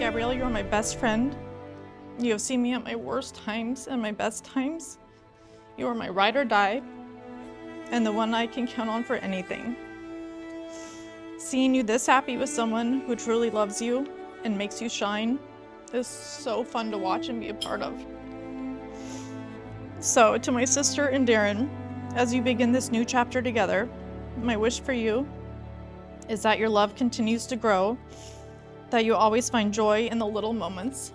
Gabrielle, you are my best friend. You have seen me at my worst times and my best times. You are my ride or die, and the one I can count on for anything. Seeing you this happy with someone who truly loves you and makes you shine is so fun to watch and be a part of. So, to my sister and Darren, as you begin this new chapter together, my wish for you is that your love continues to grow, that you always find joy in the little moments,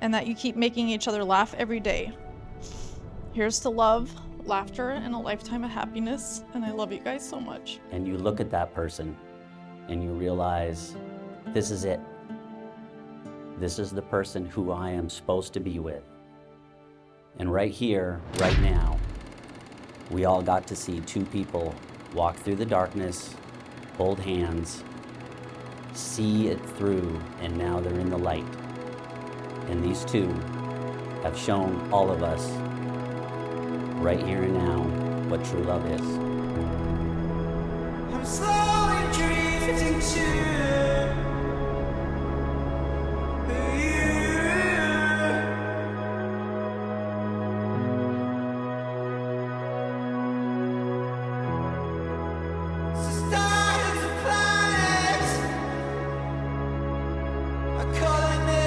and that you keep making each other laugh every day. Here's to love, laughter, and a lifetime of happiness, and I love you guys so much. And you look at that person and you realize, this is it. This is the person who I am supposed to be with. And right here, right now, we all got to see two people walk through the darkness, hold hands, see it through, and now they're in the light. And these two have shown all of us right here and now what true love is. I'm slowly drifting to you. So stars and planets are calling me.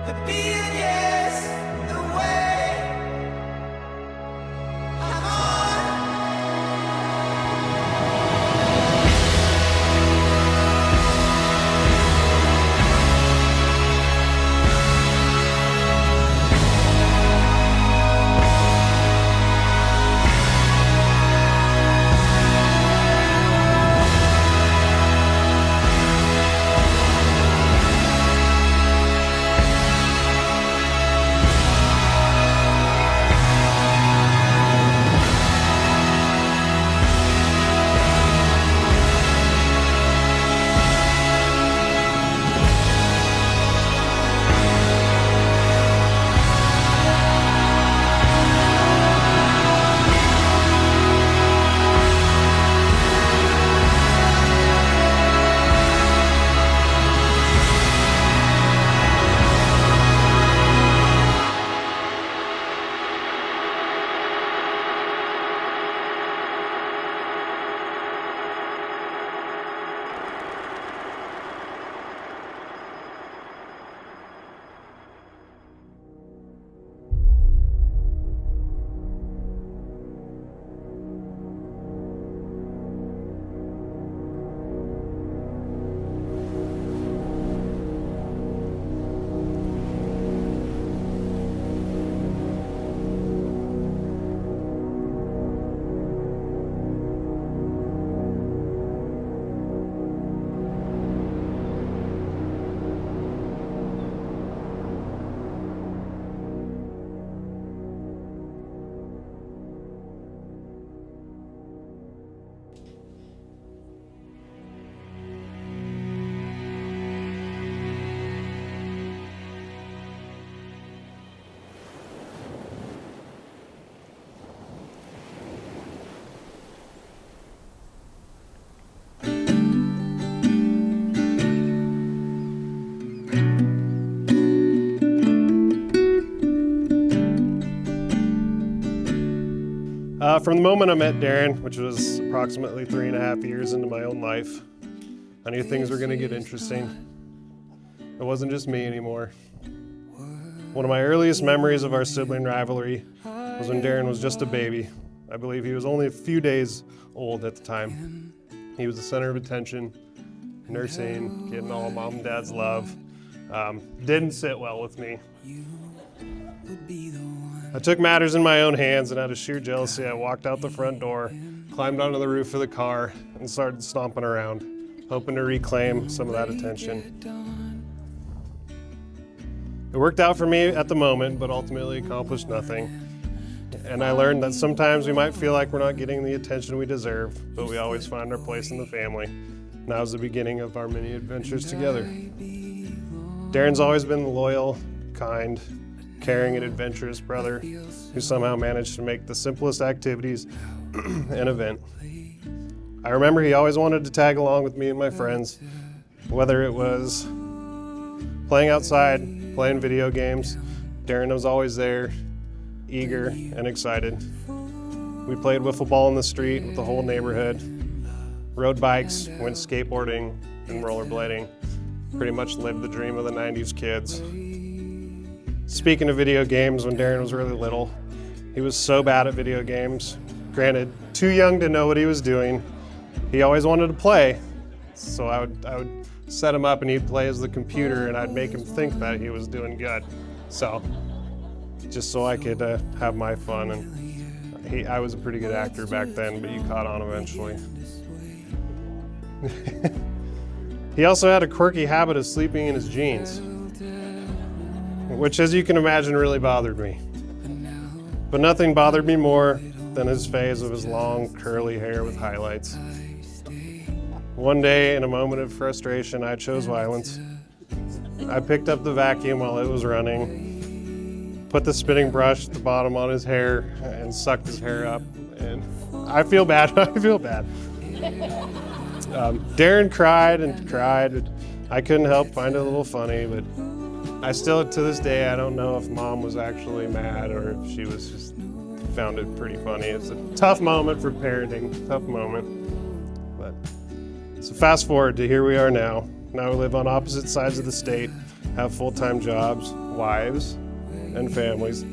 A billion years away, I'm on. From the moment I met Darren, which was approximately 3.5 years into my own life, I knew things were going to get interesting. It wasn't just me anymore. One of my earliest memories of our sibling rivalry was when Darren was just a baby. I believe he was only a few days old at the time. He was the center of attention, nursing, getting all of mom and dad's love. Didn't sit well with me. I took matters in my own hands, and out of sheer jealousy, I walked out the front door, climbed onto the roof of the car, and started stomping around, hoping to reclaim some of that attention. It worked out for me at the moment, but ultimately accomplished nothing. And I learned that sometimes we might feel like we're not getting the attention we deserve, but we always find our place in the family. Now's the beginning of our many adventures together. Darren's always been the loyal, kind, caring, and adventurous brother who somehow managed to make the simplest activities an event. I remember he always wanted to tag along with me and my friends, whether it was playing outside, playing video games. Darren was always there, eager and excited. We played wiffle ball in the street with the whole neighborhood, rode bikes, went skateboarding and rollerblading. Pretty much lived the dream of the 90s kids. Speaking of video games, when Darren was really little, he was so bad at video games. Granted, too young to know what he was doing. He always wanted to play, so I would set him up and he'd play as the computer and I'd make him think that he was doing good. So, just so I could have my fun. And I was a pretty good actor back then, but you caught on eventually. He also had a quirky habit of sleeping in his jeans, which, as you can imagine, really bothered me. But nothing bothered me more than his phase of his long, curly hair with highlights. One day, in a moment of frustration, I chose violence. I picked up the vacuum while it was running, put the spinning brush at the bottom on his hair, and sucked his hair up. And I feel bad. I feel bad. Darren cried and cried. I couldn't help find it a little funny, but I still, to this day, I don't know if Mom was actually mad or if she was just found it pretty funny. It's a tough moment for parenting, tough moment. But so fast forward to here we are now. Now we live on opposite sides of the state, have full-time jobs, wives, and families.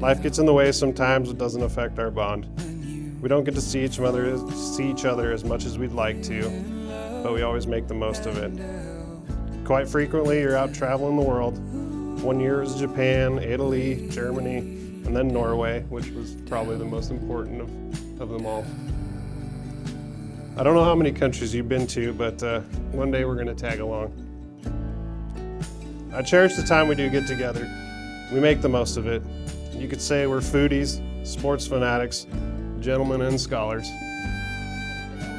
Life gets in the way sometimes, it doesn't affect our bond. We don't get to see each other as much as we'd like to, but we always make the most of it. Quite frequently, you're out traveling the world. One year was Japan, Italy, Germany, and then Norway, which was probably the most important of them all. I don't know how many countries you've been to, but one day we're going to tag along. I cherish the time we do get together. We make the most of it. You could say we're foodies, sports fanatics, gentlemen and scholars.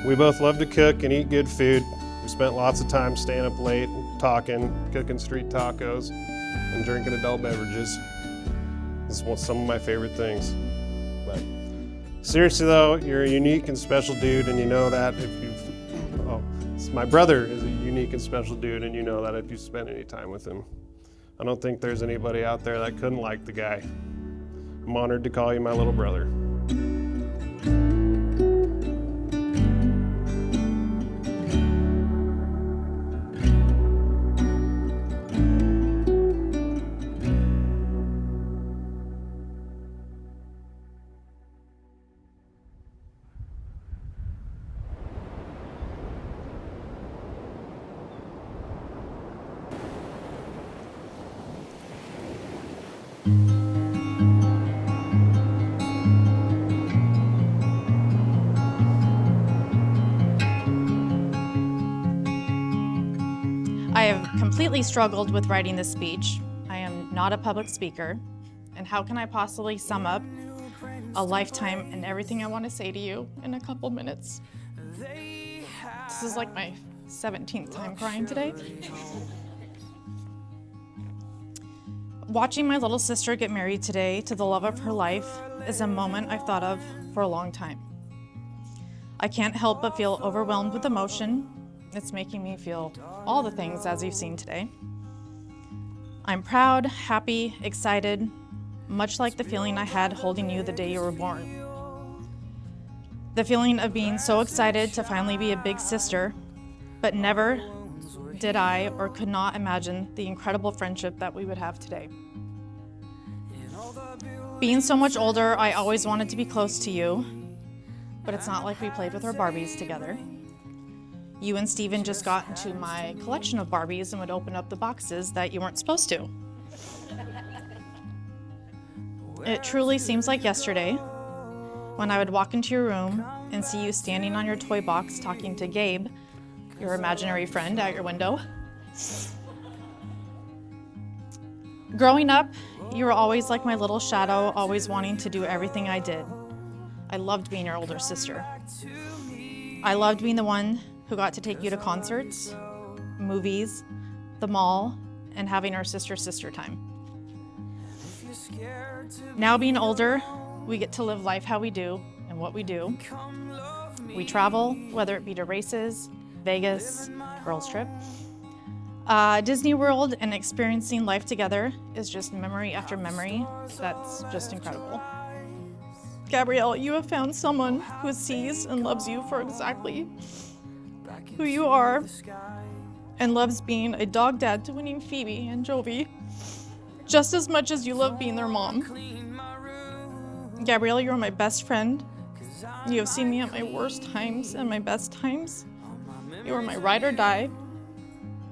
We both love to cook and eat good food. We spent lots of time staying up late, talking, cooking street tacos, and drinking adult beverages. This is some of my favorite things. But seriously though, you're a unique and special dude, and you know that if my brother is a unique and special dude, and you know that if you spend any time with him. I don't think there's anybody out there that couldn't like the guy. I'm honored to call you my little brother. I have completely struggled with writing this speech. I am not a public speaker, and how can I possibly sum up a lifetime and everything I want to say to you in a couple minutes? This is like my 17th time crying today. Watching my little sister get married today to the love of her life is a moment I've thought of for a long time. I can't help but feel overwhelmed with emotion. It's making me feel all the things as you've seen today. I'm proud, happy, excited, much like the feeling I had holding you the day you were born. The feeling of being so excited to finally be a big sister, but never did I or could not imagine the incredible friendship that we would have today. Being so much older, I always wanted to be close to you, but it's not like we played with our Barbies together. You and Steven just got into my collection of Barbies and would open up the boxes that you weren't supposed to. It truly seems like yesterday when I would walk into your room and see you standing on your toy box talking to Gabe, your imaginary friend, at your window. Growing up, you were always like my little shadow, always wanting to do everything I did. I loved being your older sister. I loved being the one who got to take you to concerts, movies, the mall, and having our sister time. Now being older, we get to live life how we do and what we do. We travel, whether it be to races, Vegas, girls trip, Disney World, and experiencing life together is just memory after memory. That's just incredible. Gabrielle, you have found someone who sees and loves you for exactly who you are and loves being a dog dad to winning Phoebe and Jovi just as much as you love being their mom. Gabrielle, you're my best friend. You have seen me at my worst times and my best times. You are my ride or die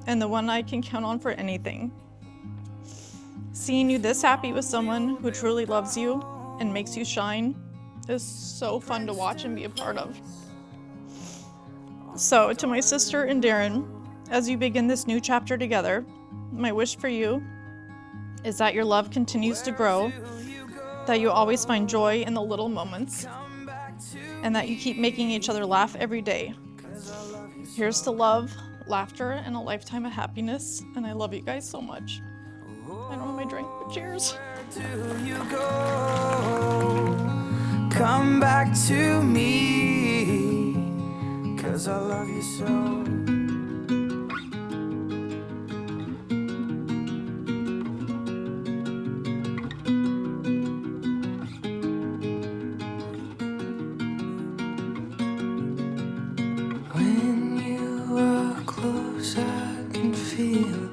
and the one I can count on for anything. Seeing you this happy with someone who truly loves you and makes you shine is so fun to watch and be a part of. So, to my sister and Darren, as you begin this new chapter together, my wish for you is that your love continues to grow, that you always find joy in the little moments, and that you keep making each other laugh every day. Here's to love, laughter, and a lifetime of happiness, and I love you guys so much. I don't have my drink, but cheers. Do you go? Come back to me, 'cause I love you so. When you are close, I can feel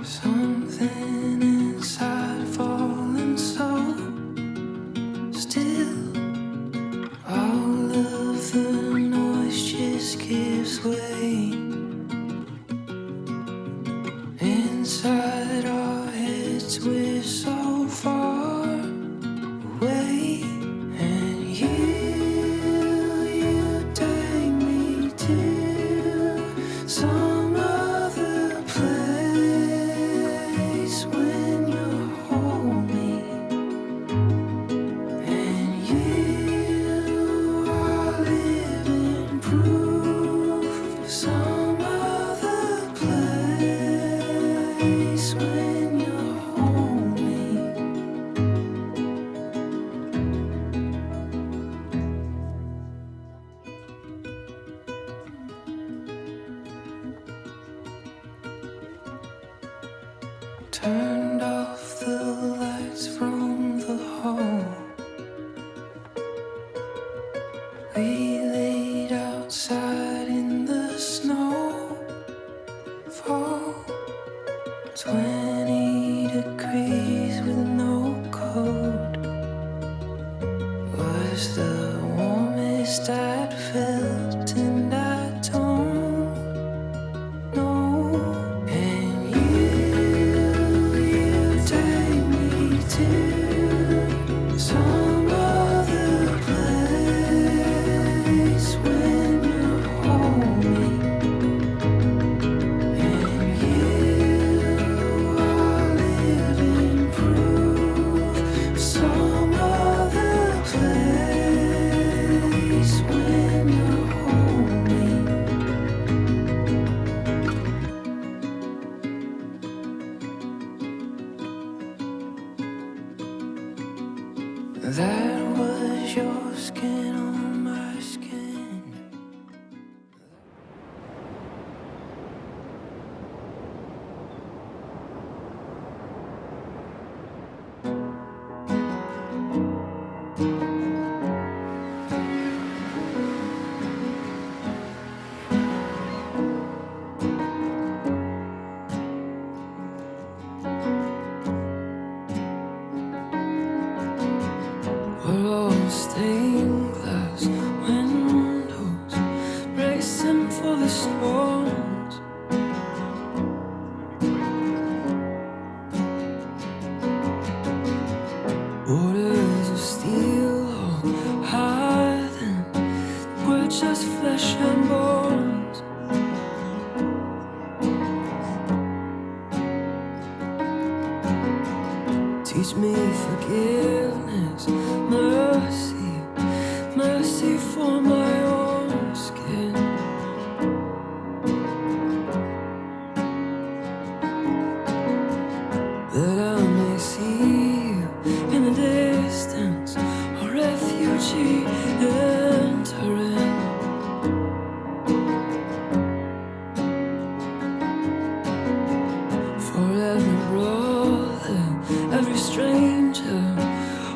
something inside falling so still. All of the noise just gives way. Inside our heads we're so far away. And you take me to some other place when you hold me. And you are living proof of some other place when you hold me. Turned off the lights from the hall. We laid outside in the snow. Fall 20 degrees with no coat was the warmest I'd felt, and I don't know. And you take me to some other place when you hold me. And you are living proof of some other place when you hold me. That was your skin on my skin. We're all stained glass windows, bracing for the storms. Borders of steel, all hardened. We're just flesh and bones. Teach me forgiveness, mercy, mercy for my own skin. That I may see you in the distance, a refugee angel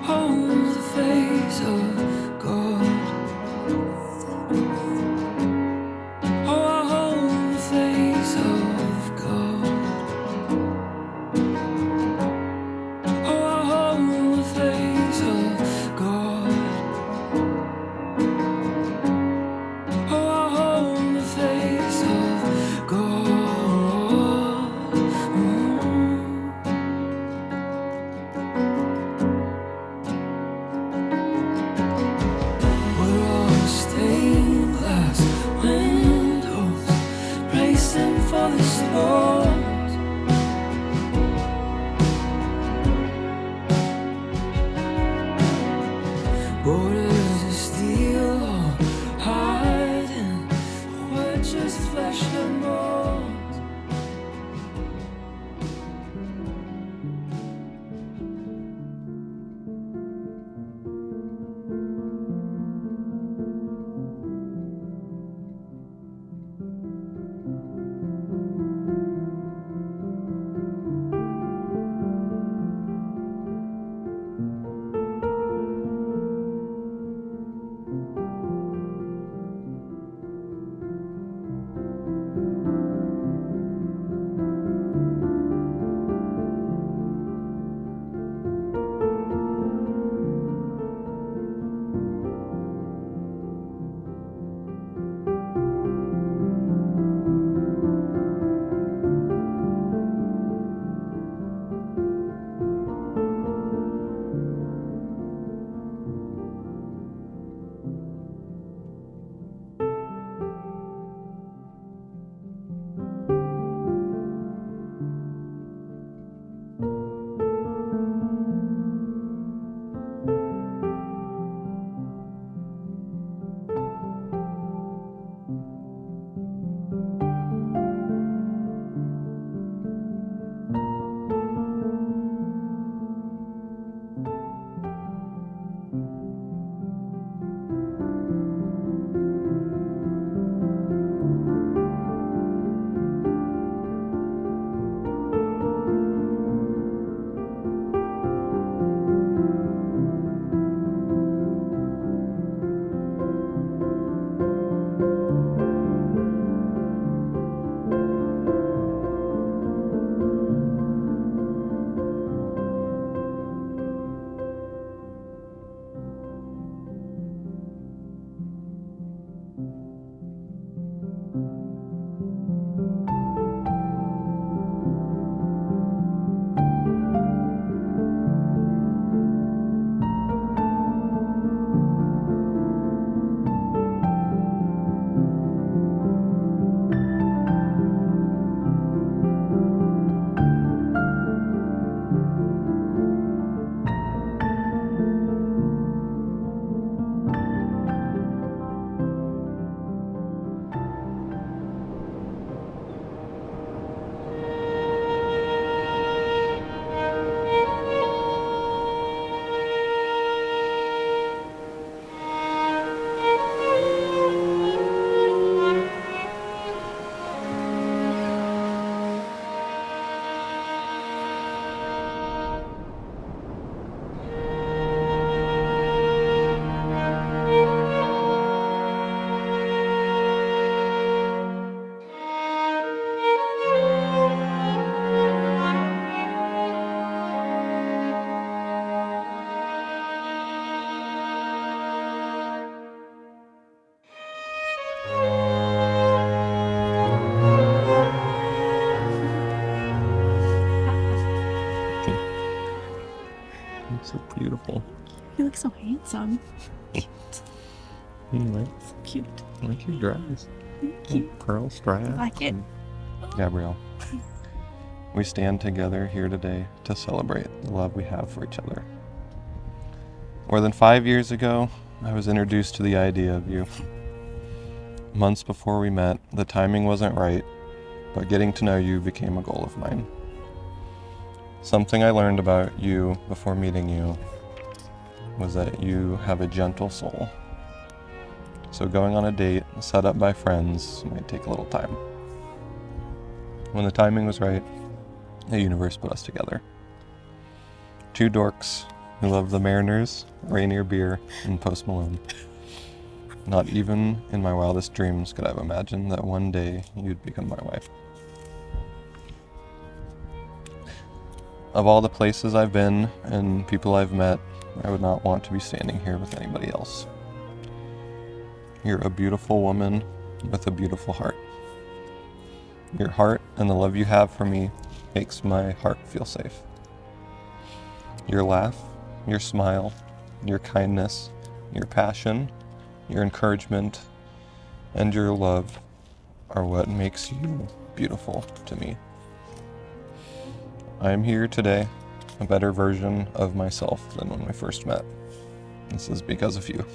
holds the face of God. Oh, I hold the face of God. Oh, I hold the face of God. Oh, I hold the face of God. We're all stained glass windows, bracing for the storms. Borders of steel or hiding, we're just flesh and bones. So beautiful. You look so handsome. Nice. Cute. I like your dress. Cute. Pearl strap. I like it. Gabrielle, we stand together here today to celebrate the love we have for each other. More than 5 years ago, I was introduced to the idea of you. Months before we met, the timing wasn't right, but getting to know you became a goal of mine. Something I learned about you before meeting you was that you have a gentle soul. So going on a date set up by friends might take a little time. When the timing was right, the universe put us together. Two dorks who loved the Mariners, Rainier Beer, and Post Malone. Not even in my wildest dreams could I have imagined that one day you'd become my wife. Of all the places I've been and people I've met, I would not want to be standing here with anybody else. You're a beautiful woman with a beautiful heart. Your heart and the love you have for me makes my heart feel safe. Your laugh, your smile, your kindness, your passion, your encouragement, and your love are what makes you beautiful to me. I am here today, a better version of myself than when we first met. This is because of you.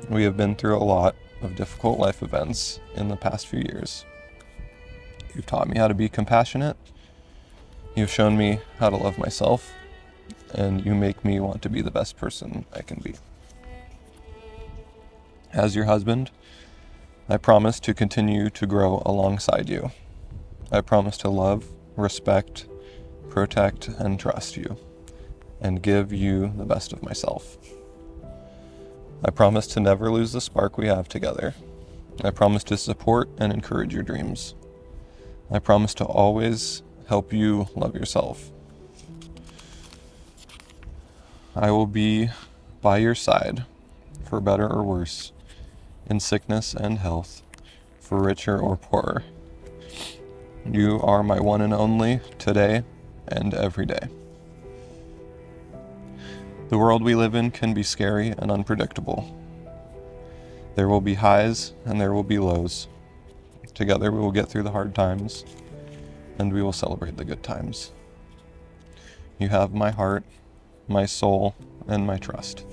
We have been through a lot of difficult life events in the past few years. You've taught me how to be compassionate. You've shown me how to love myself, and you make me want to be the best person I can be. As your husband, I promise to continue to grow alongside you. I promise to love, respect, protect, and trust you, and give you the best of myself. I promise to never lose the spark we have together. I promise to support and encourage your dreams. I promise to always help you love yourself. I will be by your side, for better or worse, in sickness and health, for richer or poorer. You are my one and only today and every day. The world we live in can be scary and unpredictable. There will be highs and there will be lows. Together we will get through the hard times, and we will celebrate the good times. You have my heart, my soul, and my trust.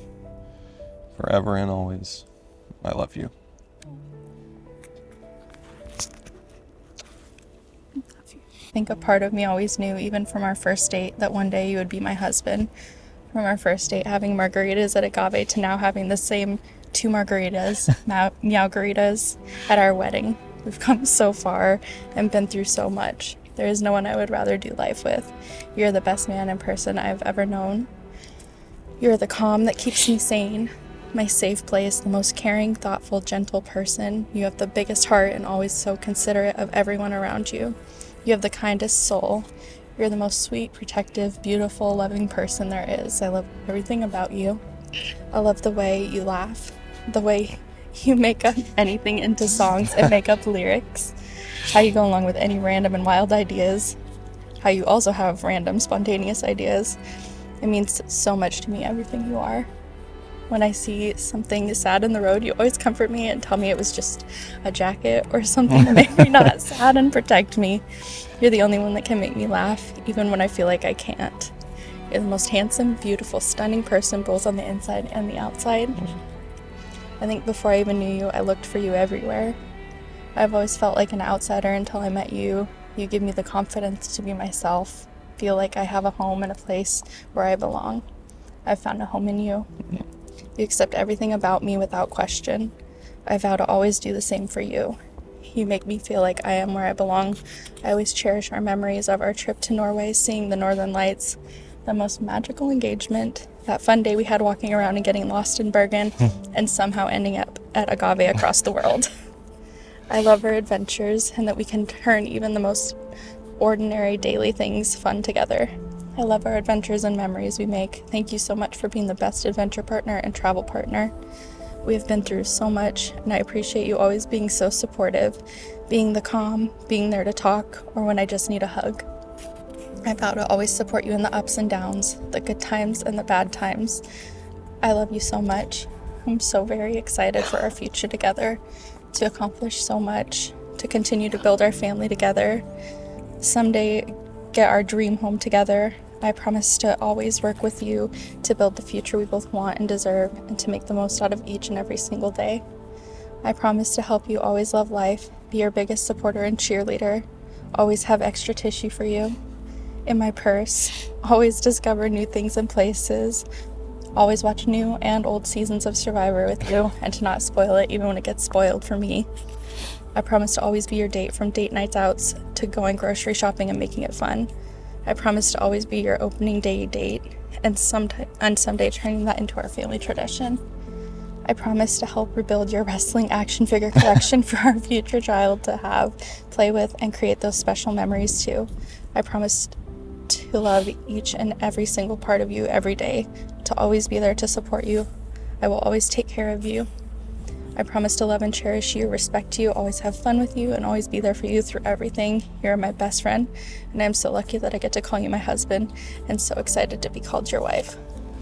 Forever and always, I love you. I think a part of me always knew, even from our first date, that one day you would be my husband. From our first date having margaritas at Agave to now having the same 2 margaritas, meowgaritas, at our wedding. We've come so far and been through so much. There is no one I would rather do life with. You're the best man and person I've ever known. You're the calm that keeps me sane, my safe place, the most caring, thoughtful, gentle person. You have the biggest heart and always so considerate of everyone around you. You have the kindest soul. You're the most sweet, protective, beautiful, loving person there is. I love everything about you. I love the way you laugh, the way you make up anything into songs and make up lyrics, how you go along with any random and wild ideas, how you also have random, spontaneous ideas. It means so much to me, everything you are. When I see something sad in the road, you always comfort me and tell me it was just a jacket or something to make me not sad and protect me. You're the only one that can make me laugh, even when I feel like I can't. You're the most handsome, beautiful, stunning person, both on the inside and the outside. I think before I even knew you, I looked for you everywhere. I've always felt like an outsider until I met you. You give me the confidence to be myself, feel like I have a home and a place where I belong. I've found a home in you. You accept everything about me without question. I vow to always do the same for you. You make me feel like I am where I belong. I always cherish our memories of our trip to Norway, seeing the northern lights, the most magical engagement, that fun day we had walking around and getting lost in Bergen, and somehow ending up at Agave across the world. I love our adventures and that we can turn even the most ordinary daily things fun together. I love our adventures and memories we make. Thank you so much for being the best adventure partner and travel partner. We have been through so much, and I appreciate you always being so supportive, being the calm, being there to talk, or when I just need a hug. I vow to always support you in the ups and downs, the good times and the bad times. I love you so much. I'm so very excited for our future together, to accomplish so much, to continue to build our family together, someday get our dream home together. I promise to always work with you to build the future we both want and deserve, and to make the most out of each and every single day. I promise to help you always love life, be your biggest supporter and cheerleader, always have extra tissue for you in my purse, always discover new things and places, always watch new and old seasons of Survivor with you, and to not spoil it even when it gets spoiled for me. I promise to always be your date, from date nights out to going grocery shopping and making it fun. I promise to always be your opening day date, and someday turning that into our family tradition. I promise to help rebuild your wrestling action figure collection for our future child to have, play with, and create those special memories too. I promise to love each and every single part of you every day, to always be there to support you. I will always take care of you. I promise to love and cherish you, respect you, always have fun with you, and always be there for you through everything. You're my best friend, and I'm so lucky that I get to call you my husband, and so excited to be called your wife.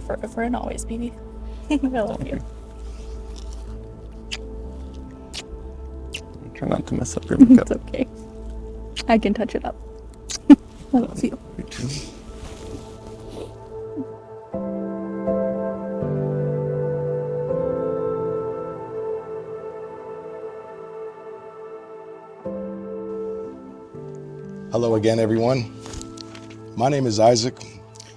Forever and always, baby. I love you. Try not to mess up your makeup. It's okay. I can touch it up. I love you. You too. Hello again, everyone. My name is Isaac,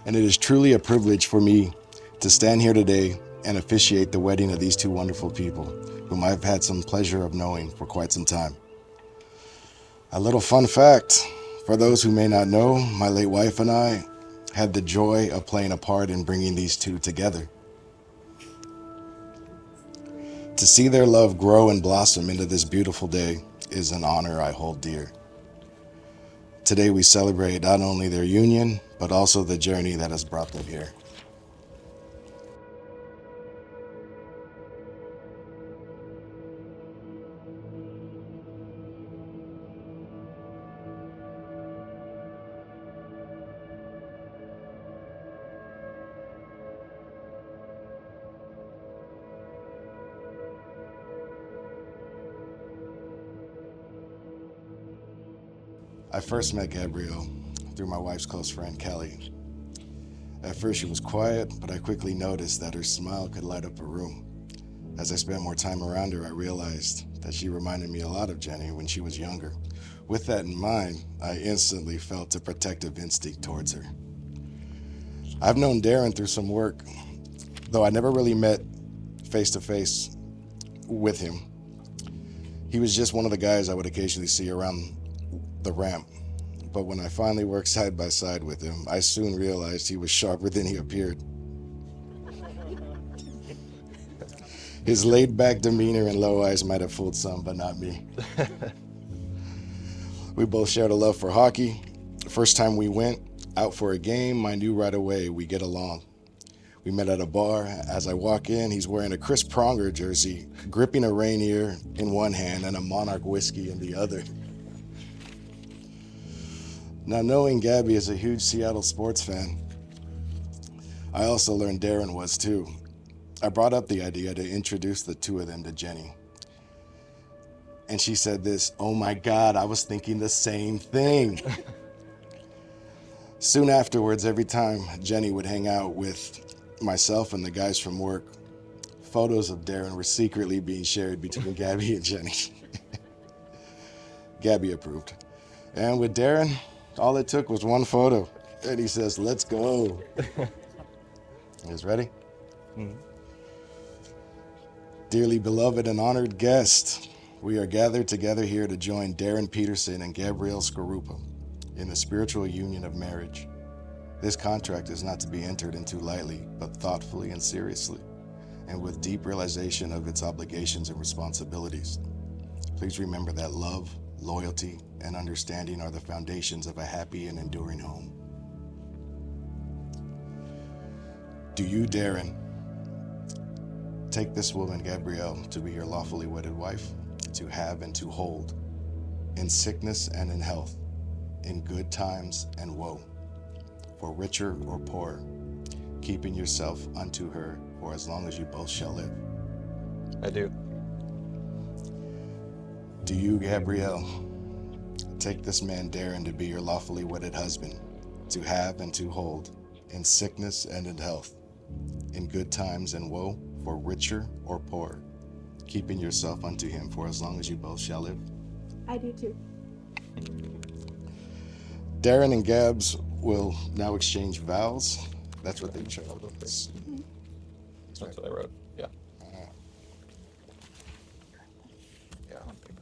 and it is truly a privilege for me to stand here today and officiate the wedding of these two wonderful people, whom I've had some pleasure of knowing for quite some time. A little fun fact, for those who may not know, my late wife and I had the joy of playing a part in bringing these two together. To see their love grow and blossom into this beautiful day is an honor I hold dear. Today we celebrate not only their union, but also the journey that has brought them here. I first met Gabrielle through my wife's close friend, Kelly. At first she was quiet, but I quickly noticed that her smile could light up a room. As I spent more time around her, I realized that she reminded me a lot of Jenny when she was younger. With that in mind, I instantly felt a protective instinct towards her. I've known Darren through some work, though I never really met face-to-face with him. He was just one of the guys I would occasionally see around the ramp. But when I finally worked side by side with him, I soon realized he was sharper than he appeared. His laid-back demeanor and low eyes might have fooled some, but not me. We both shared a love for hockey. The first time we went out for a game, I knew right away we get along. We met at a bar. As I walk in, he's wearing a Chris Pronger jersey, gripping a Rainier in one hand and a Monarch whiskey in the other. Now, knowing Gabby is a huge Seattle sports fan, I also learned Darren was too. I brought up the idea to introduce the two of them to Jenny. And she said this, "Oh my God, I was thinking the same thing." Soon afterwards, every time Jenny would hang out with myself and the guys from work, photos of Darren were secretly being shared between Gabby and Jenny. Gabby approved. And with Darren, all it took was one photo. And he says, "Let's go." You guys ready? Mm-hmm. Dearly beloved and honored guest, we are gathered together here to join Darren Peterson and Gabrielle Skorupa in the spiritual union of marriage. This contract is not to be entered into lightly, but thoughtfully and seriously, and with deep realization of its obligations and responsibilities. Please remember that love, loyalty, and understanding are the foundations of a happy and enduring home. Do you, Darren, take this woman, Gabrielle, to be your lawfully wedded wife, to have and to hold, in sickness and in health, in good times and woe, for richer or poorer, keeping yourself unto her for as long as you both shall live? I do. Do you, Gabrielle, take this man, Darren, to be your lawfully wedded husband, to have and to hold, in sickness and in health, in good times and woe, for richer or poorer, keeping yourself unto him for as long as you both shall live? I do too. Darren and Gabs will now exchange vows. That's what they chose. That's what I wrote. Yeah. Yeah, on paper.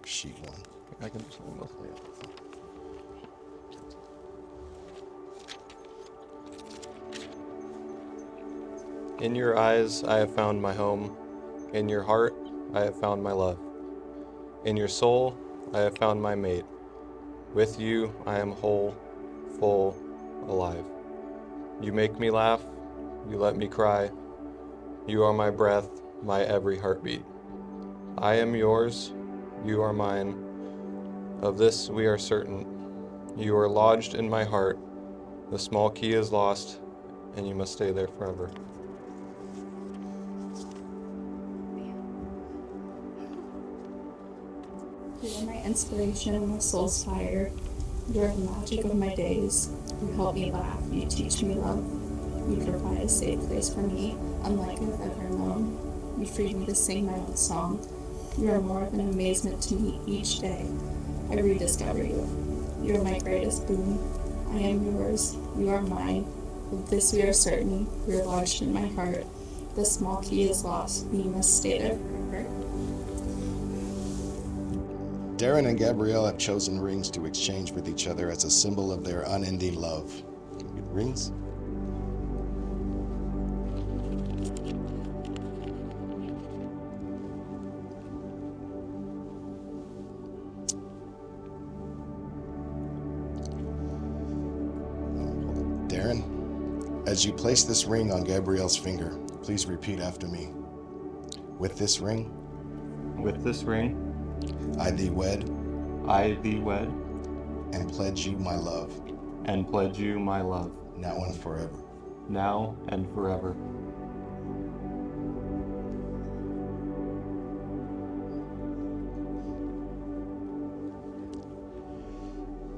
Sheet one. I can just hold both. In your eyes I have found my home. In your heart I have found my love. In your soul I have found my mate. With you I am whole, full, alive. You make me laugh, you let me cry. You are my breath, my every heartbeat. I am yours, you are mine. Of this we are certain. You are lodged in my heart. The small key is lost, and you must stay there forever. You are my inspiration, my soul's fire. You are the magic of my days. You help me laugh, you teach me love. You provide a safe place for me, unlike I've ever known. You free me to sing my own song. You are more of an amazement to me each day. I rediscover you. You are my greatest boon. I am yours, you are mine. Of this we are certain, we are lodged in my heart. The small key is lost, you must stay there forever. Darren and Gabrielle have chosen rings to exchange with each other as a symbol of their unending love. Can we get rings? Darren, as you place this ring on Gabrielle's finger, please repeat after me. With this ring, I thee wed, and pledge you my love, now and forever.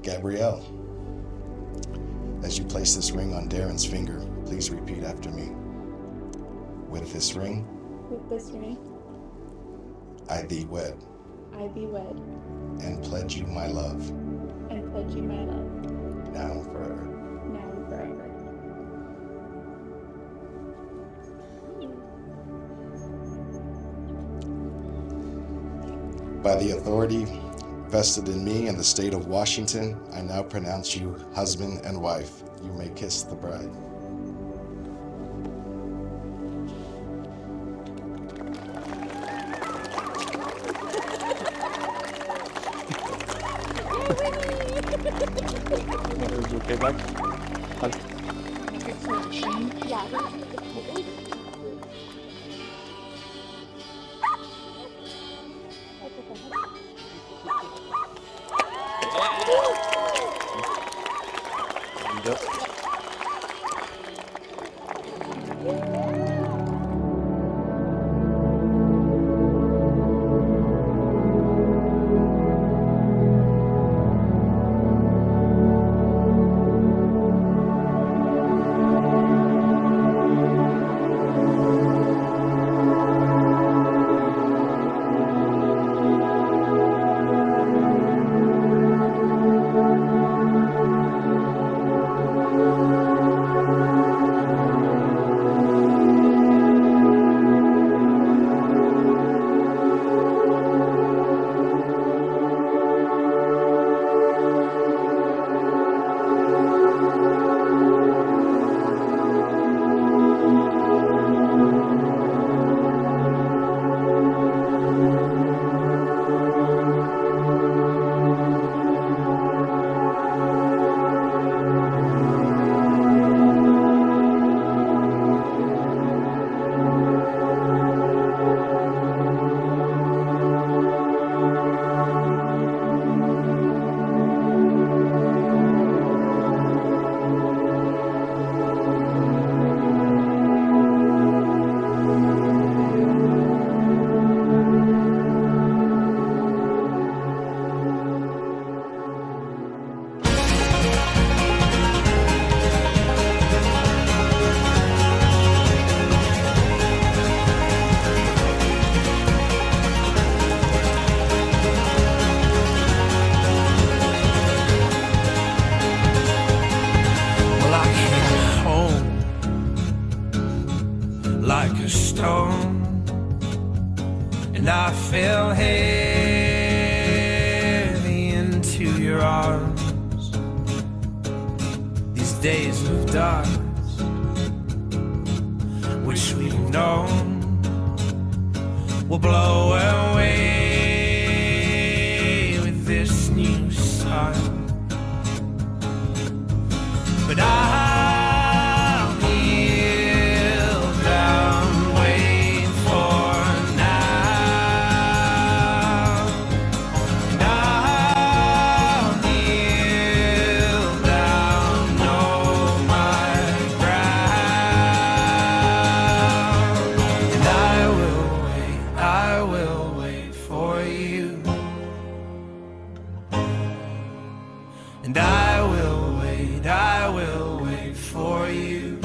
Gabrielle, as you place this ring on Darren's finger, please repeat after me. With this ring, I thee wed, and pledge you my love, now and forever. By the authority vested in me in the state of Washington, I now pronounce you husband and wife. You may kiss the bride. Okay, back. like a stone, and I fell heavy into your arms. These days of darkness which we've known will blow away with this new sun. But I'll kneel down, wait for now. And I'll kneel down, know my ground. And I will wait for you. And I will wait for you.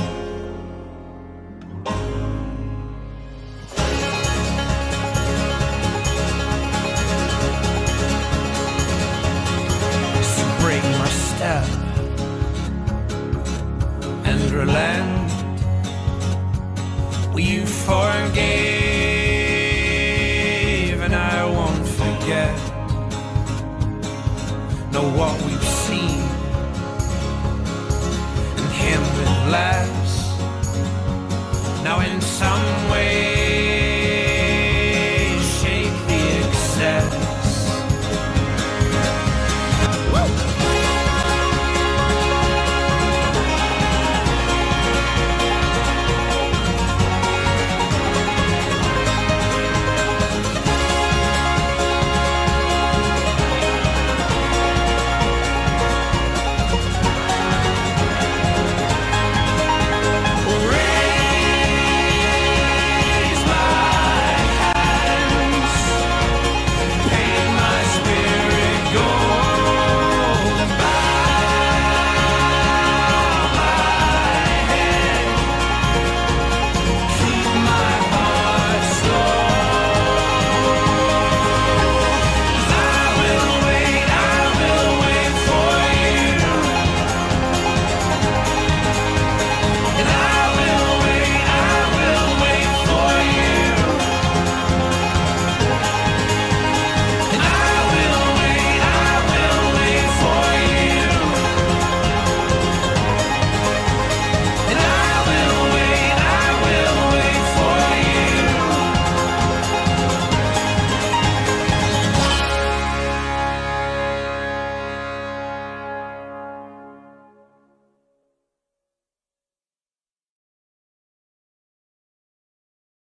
So break my step and relent. Well, you forgave and I won't forget. Know what we've seen and him with less.